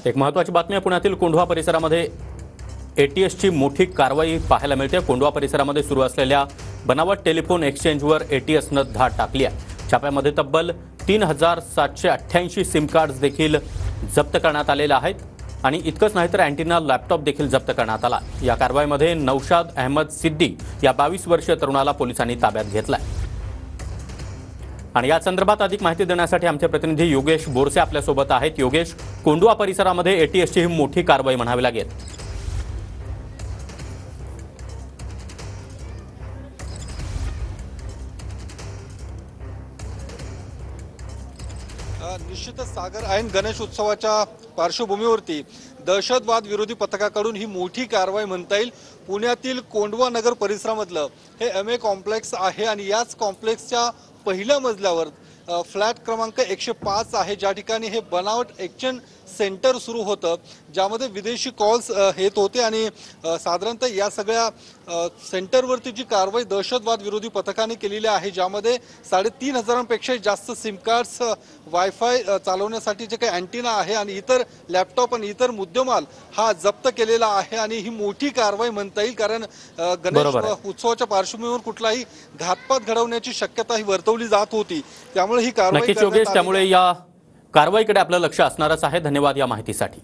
एक महत्त्वाची बातमी आहे। पुण्यातील कोंढवा परिसरामध्ये एटीएसची मोठी कारवाई पाहायला मिळते। कोंढवा परिसरामध्ये सुरू असलेल्या बनावट टेलिफोन एक्सचेंजवर एटीएसनं धाड टाकली आहे। छाप्यामध्ये तब्बल 3788 सिम कार्ड्स देखील जप्त करण्यात आलेले आहेत आणि इतकंच नाही तर अँटिना लॅपटॉप देखील जप्त करण्यात आला। या कारवाईमध्ये नौशाद अहमद सिद्दीक या 22 वर्षीय तरुणाला पोलिसांनी ताब्यात घेतलाय। आणि या संदर्भात अधिक माहिती देण्यासाठी आमचे प्रतिनिधी योगेश बोरसे आपल्या सोबत आहेत। योगेश, कोंढवा परिसरामध्ये एटीएसची ही मोठी कारवाई म्हणावी लागेल। निश्चितच सागर ऐन गणेश उत्सवाच्या पार्श्वभूमीवरती दहशतवाद विरोधी पथकाकडून ही मोठी कारवाई म्हणता येईल। पुण्यातील कोंढवा नगर परिसरामधलं हे एमए कॉम्प्लेक्स आहे आणि याच कॉम्प्लेक्सच्या पहिल्या मजल्यावर फ्लॅट क्रमांक 105 आहे, ज्या ठिकाणी हे बनावट एक्सचेंज सेंटर सुरू होतं, ज्यामध्ये विदेशी कॉल्स येत होते आणि साधारणतः या सगळ्या सेंटरवरती जी कारवाई दहशतवाद विरोधी पथकाने केलेली आहे, ज्यामध्ये 3500पेक्षा जास्त सिम कार्ड्स, वायफाय चालवण्यासाठी जे काही अँटिना आहे आणि इतर लॅपटॉप आणि इतर मुद्देमाल हा जप्त केलेला आहे। आणि ही मोठी कारवाई म्हणता येईल, कारण गणेश उत्सवाच्या पार्श्वभूमीवर कुठलाही घातपात घडवण्याची शक्यता ही वर्तवली जात होती, त्यामुळे ही कारवाई नक्कीच योगेश, त्यामुळे या कारवाईकडे आपलं लक्ष असणारच आहे। धन्यवाद या माहितीसाठी।